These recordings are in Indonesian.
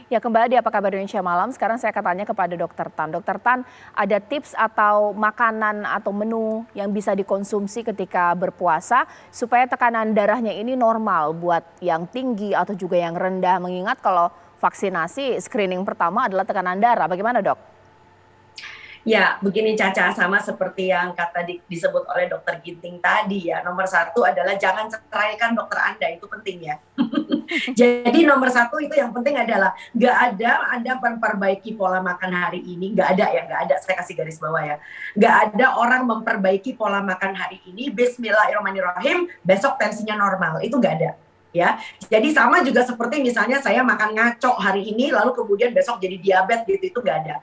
Ya, kembali di Apa Kabar Indonesia Malam. Sekarang saya akan tanya kepada Dokter Tan. Dokter Tan, ada tips atau makanan atau menu yang bisa dikonsumsi ketika berpuasa supaya tekanan darahnya ini normal buat yang tinggi atau juga yang rendah. Mengingat kalau vaksinasi screening pertama adalah tekanan darah. Bagaimana, Dok? Ya, begini Caca, sama seperti yang kata disebut oleh Dokter Ginting tadi ya. Nomor satu adalah jangan ceraikan dokter Anda, itu penting ya. Jadi nomor satu itu yang penting adalah nggak ada Anda memperbaiki pola makan hari ini, nggak ada ya, nggak ada. Saya kasih garis bawah ya, nggak ada orang memperbaiki pola makan hari ini. Bismillahirrahmanirrahim, besok tensinya normal, itu nggak ada. Ya, jadi sama juga seperti misalnya saya makan ngaco hari ini, lalu kemudian besok jadi diabetes gitu, itu nggak ada.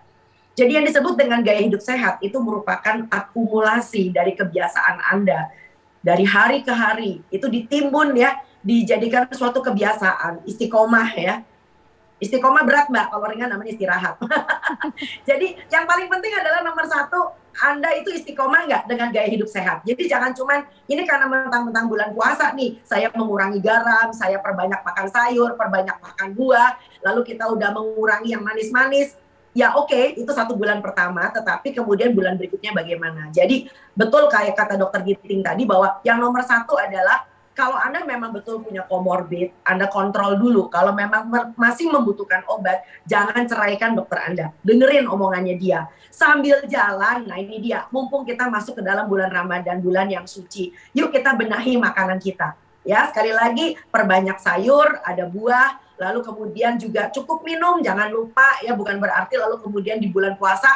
Jadi yang disebut dengan gaya hidup sehat itu merupakan akumulasi dari kebiasaan Anda. Dari hari ke hari, itu ditimbun ya, dijadikan suatu kebiasaan, istiqomah ya. Istiqomah berat Mbak, kalau ringan namanya istirahat. Jadi yang paling penting adalah nomor satu, Anda itu istiqomah nggak dengan gaya hidup sehat. Jadi jangan cuman, ini karena mentang-mentang bulan puasa nih, saya mengurangi garam, saya perbanyak makan sayur, perbanyak makan buah, lalu kita udah mengurangi yang manis-manis. Ya oke, itu 1 bulan pertama, tetapi kemudian bulan berikutnya bagaimana. Jadi betul kayak kata Dokter Ginting tadi bahwa yang nomor satu adalah kalau Anda memang betul punya komorbid, Anda kontrol dulu. Kalau memang masih membutuhkan obat, jangan ceraikan dokter Anda. Dengerin omongannya dia. Sambil jalan, nah ini dia, mumpung kita masuk ke dalam bulan Ramadan, bulan yang suci. Yuk kita benahi makanan kita. Ya, sekali lagi perbanyak sayur, ada buah, lalu kemudian juga cukup minum, jangan lupa ya, bukan berarti lalu kemudian di bulan puasa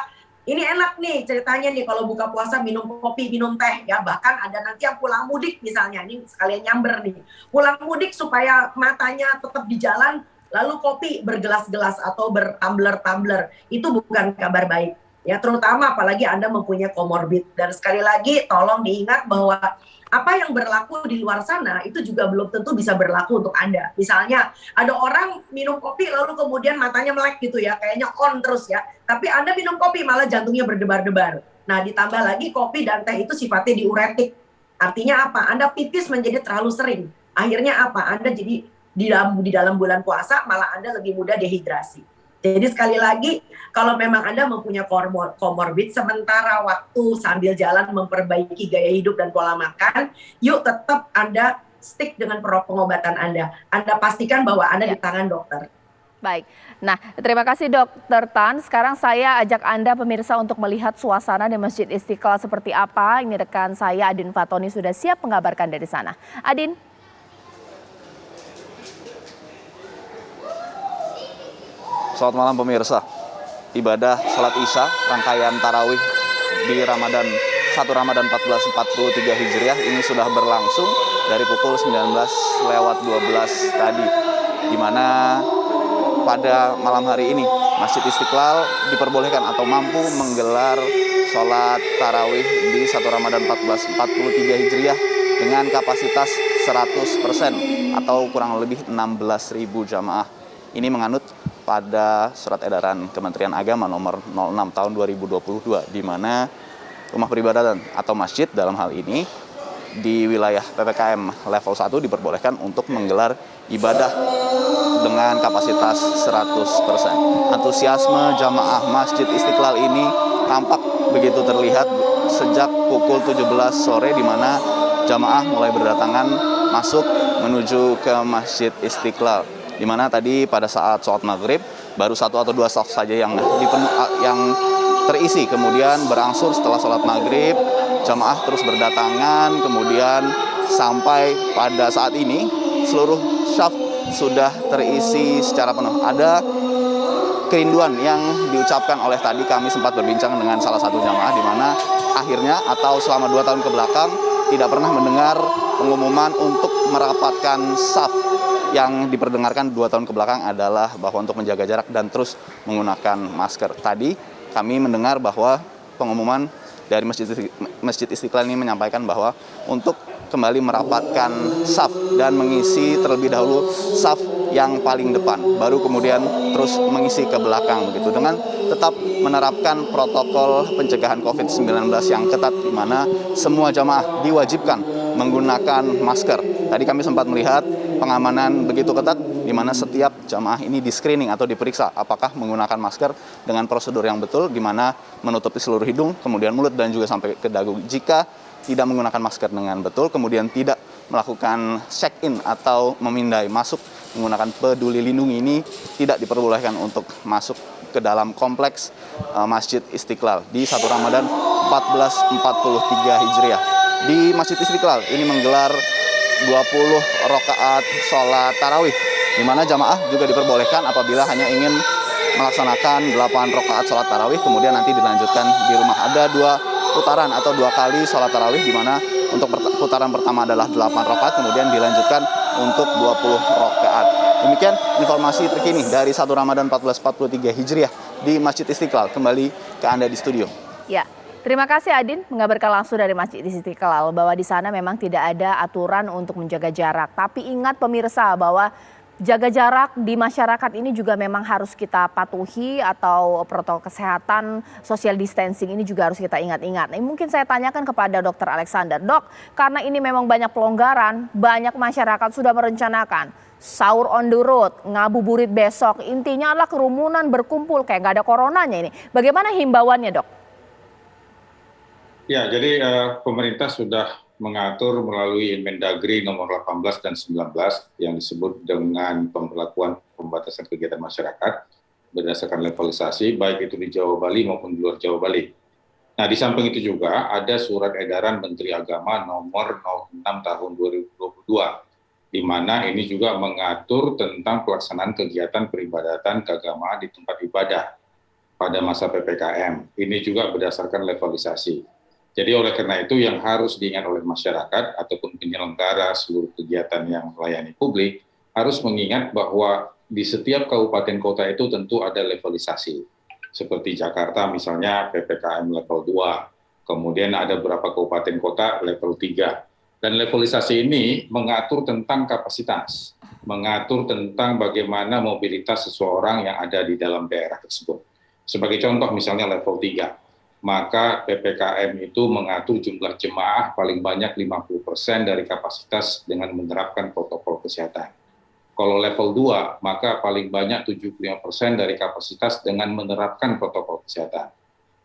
ini enak nih ceritanya nih kalau buka puasa minum kopi, minum teh ya, bahkan ada nanti yang pulang mudik misalnya, ini sekalian nyamber nih, pulang mudik supaya matanya tetap di jalan, lalu kopi bergelas-gelas atau bertumbler-tumbler, itu bukan kabar baik ya, terutama apalagi Anda mempunyai komorbid. Dan sekali lagi tolong diingat bahwa apa yang berlaku di luar sana itu juga belum tentu bisa berlaku untuk Anda. Misalnya ada orang minum kopi lalu kemudian matanya melek gitu ya, kayaknya on terus ya. Tapi Anda minum kopi malah jantungnya berdebar-debar. Nah ditambah lagi kopi dan teh itu sifatnya diuretik. Artinya apa? Anda pipis menjadi terlalu sering. Akhirnya apa? Anda jadi di dalam bulan puasa malah Anda lebih mudah dehidrasi. Jadi sekali lagi, kalau memang Anda mempunyai komorbid, sementara waktu sambil jalan memperbaiki gaya hidup dan pola makan, yuk tetap Anda stick dengan pengobatan Anda. Anda pastikan bahwa Anda di tangan dokter. Baik, nah terima kasih Dokter Tan. Sekarang saya ajak Anda pemirsa untuk melihat suasana di Masjid Istiqlal seperti apa. Ini rekan saya Adin Fatoni sudah siap mengabarkan dari sana. Adin. Selamat malam pemirsa. Ibadah salat Isya rangkaian tarawih di Ramadan 1 Ramadan 1443 Hijriah ini sudah berlangsung dari pukul 19:12 tadi, di mana pada malam hari ini Masjid Istiqlal diperbolehkan atau mampu menggelar sholat tarawih di 1 Ramadan 1443 Hijriah dengan kapasitas 100% atau kurang lebih 16.000 jamaah. Ini menganut pada surat edaran Kementerian Agama nomor 06 tahun 2022, di mana rumah peribadatan atau masjid dalam hal ini di wilayah PPKM level 1 diperbolehkan untuk menggelar ibadah dengan kapasitas 100%. Antusiasme jamaah Masjid Istiqlal ini tampak begitu terlihat sejak pukul 17 sore, di mana jamaah mulai berdatangan masuk menuju ke Masjid Istiqlal. Di mana tadi pada saat sholat maghrib baru 1 atau 2 saf saja yang terisi, kemudian berangsur setelah sholat maghrib jamaah terus berdatangan, kemudian sampai pada saat ini seluruh saf sudah terisi secara penuh. Ada kerinduan yang diucapkan oleh tadi kami sempat berbincang dengan salah satu jamaah, di mana akhirnya atau selama 2 tahun kebelakang tidak pernah mendengar pengumuman untuk merapatkan saf. Yang diperdengarkan 2 tahun kebelakang adalah bahwa untuk menjaga jarak dan terus menggunakan masker. Tadi kami mendengar bahwa pengumuman dari Masjid Istiqlal ini menyampaikan bahwa untuk kembali merapatkan saf dan mengisi terlebih dahulu saf yang paling depan, baru kemudian terus mengisi ke belakang begitu, dengan tetap menerapkan protokol pencegahan COVID-19 yang ketat, di mana semua jamaah diwajibkan menggunakan masker. Tadi kami sempat melihat pengamanan begitu ketat, di mana setiap jamaah ini di-screening atau diperiksa apakah menggunakan masker dengan prosedur yang betul, di mana menutupi seluruh hidung, kemudian mulut dan juga sampai ke dagu. Jika tidak menggunakan masker dengan betul, kemudian tidak melakukan check-in atau memindai masuk menggunakan peduli lindungi, ini tidak diperbolehkan untuk masuk ke dalam kompleks Masjid Istiqlal di 1 Ramadan 1443 Hijriah. Di Masjid Istiqlal ini menggelar 20 rakaat sholat tarawih, di mana jamaah juga diperbolehkan apabila hanya ingin melaksanakan 8 rakaat sholat tarawih, kemudian nanti dilanjutkan di rumah. Ada 2 putaran atau 2 kali sholat tarawih, di mana untuk putaran pertama adalah 8 rakaat, kemudian dilanjutkan untuk 20 rakaat. Demikian informasi terkini dari 1 Ramadan 1443 Hijriah di Masjid Istiqlal. Kembali ke Anda di studio. Ya, terima kasih Adin mengabarkan langsung dari Masjid Istiqlal bahwa di sana memang tidak ada aturan untuk menjaga jarak. Tapi ingat pemirsa bahwa jaga jarak di masyarakat ini juga memang harus kita patuhi, atau protokol kesehatan social distancing ini juga harus kita ingat-ingat. Nah, mungkin saya tanyakan kepada Dr. Alexander. Dok, karena ini memang banyak pelonggaran, banyak masyarakat sudah merencanakan sahur on the road, ngabuburit besok. Intinya adalah kerumunan berkumpul kayak nggak ada coronanya ini. Bagaimana himbauannya, Dok? Ya, jadi pemerintah sudah mengatur melalui Mendagri nomor 18 dan 19 yang disebut dengan pemberlakuan pembatasan kegiatan masyarakat berdasarkan levelisasi, baik itu di Jawa Bali maupun di luar Jawa Bali. Nah, di samping itu juga ada surat edaran Menteri Agama nomor 06 tahun 2022, di mana ini juga mengatur tentang pelaksanaan kegiatan peribadatan keagamaan di tempat ibadah pada masa PPKM. Ini juga berdasarkan levelisasi. Jadi oleh karena itu yang harus diingat oleh masyarakat ataupun penyelenggara seluruh kegiatan yang melayani publik harus mengingat bahwa di setiap kabupaten kota itu tentu ada levelisasi. Seperti Jakarta misalnya PPKM level 2, kemudian ada beberapa kabupaten kota level 3. Dan levelisasi ini mengatur tentang kapasitas, mengatur tentang bagaimana mobilitas seseorang yang ada di dalam daerah tersebut. Sebagai contoh misalnya level 3, maka PPKM itu mengatur jumlah jemaah paling banyak 50% dari kapasitas dengan menerapkan protokol kesehatan. Kalau level 2, maka paling banyak 75% dari kapasitas dengan menerapkan protokol kesehatan.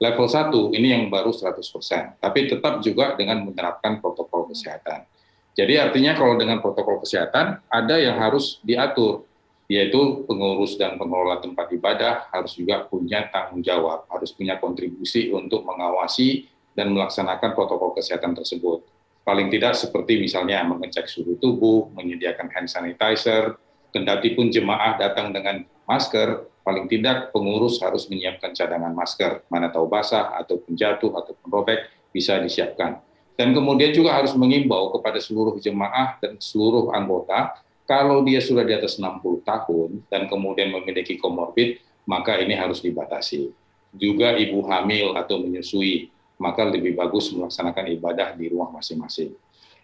Level 1 ini yang baru 100%, tapi tetap juga dengan menerapkan protokol kesehatan. Jadi artinya kalau dengan protokol kesehatan ada yang harus diatur, yaitu pengurus dan pengelola tempat ibadah harus juga punya tanggung jawab, harus punya kontribusi untuk mengawasi dan melaksanakan protokol kesehatan tersebut. Paling tidak seperti misalnya mengecek suhu tubuh, menyediakan hand sanitizer, kendati pun jemaah datang dengan masker, paling tidak pengurus harus menyiapkan cadangan masker, mana tahu basah ataupun jatuh ataupun robek bisa disiapkan. Dan kemudian juga harus mengimbau kepada seluruh jemaah dan seluruh anggota, kalau dia sudah di atas 60 tahun dan kemudian memiliki komorbid, maka ini harus dibatasi. Juga ibu hamil atau menyusui, maka lebih bagus melaksanakan ibadah di rumah masing-masing.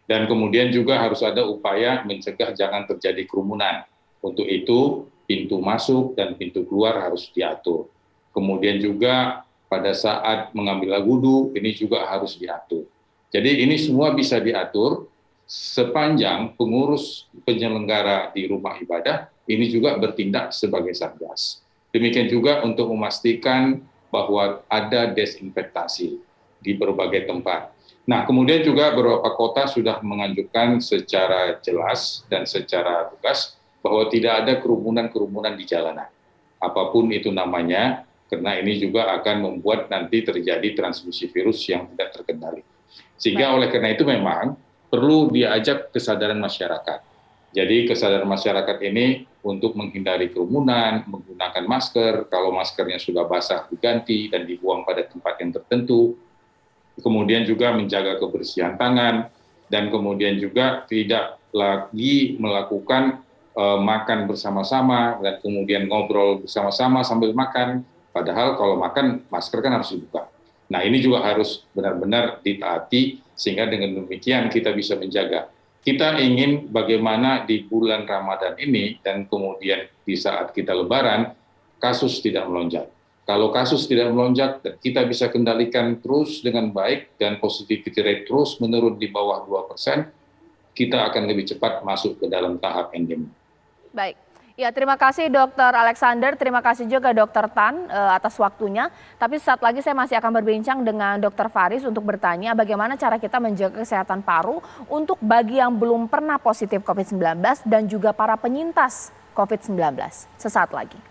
Dan kemudian juga harus ada upaya mencegah jangan terjadi kerumunan. Untuk itu, pintu masuk dan pintu keluar harus diatur. Kemudian juga pada saat mengambil wudhu, ini juga harus diatur. Jadi ini semua bisa diatur sepanjang pengurus penyelenggara di rumah ibadah ini juga bertindak sebagai satgas. Demikian juga untuk memastikan bahwa ada desinfektasi di berbagai tempat. Nah, kemudian juga beberapa kota sudah menganjurkan secara jelas dan secara tegas bahwa tidak ada kerumunan-kerumunan di jalanan. Apapun itu namanya, karena ini juga akan membuat nanti terjadi transmisi virus yang tidak terkendali. Sehingga oleh karena itu memang perlu diajak kesadaran masyarakat. Jadi kesadaran masyarakat ini untuk menghindari kerumunan, menggunakan masker, kalau maskernya sudah basah diganti dan dibuang pada tempat yang tertentu. Kemudian juga menjaga kebersihan tangan, dan kemudian juga tidak lagi melakukan makan bersama-sama dan kemudian ngobrol bersama-sama sambil makan. Padahal kalau makan masker kan harus dibuka. Nah, ini juga harus benar-benar ditaati sehingga dengan demikian kita bisa menjaga. Kita ingin bagaimana di bulan Ramadan ini dan kemudian di saat kita lebaran, kasus tidak melonjak. Kalau kasus tidak melonjak dan kita bisa kendalikan terus dengan baik dan positivity rate terus menurun di bawah 2%, kita akan lebih cepat masuk ke dalam tahap endemi. Baik. Ya, terima kasih Dokter Alexander, terima kasih juga Dokter Tan atas waktunya. Tapi saat lagi saya masih akan berbincang dengan Dokter Faris untuk bertanya bagaimana cara kita menjaga kesehatan paru untuk bagi yang belum pernah positif COVID-19 dan juga para penyintas COVID-19. Sesaat lagi.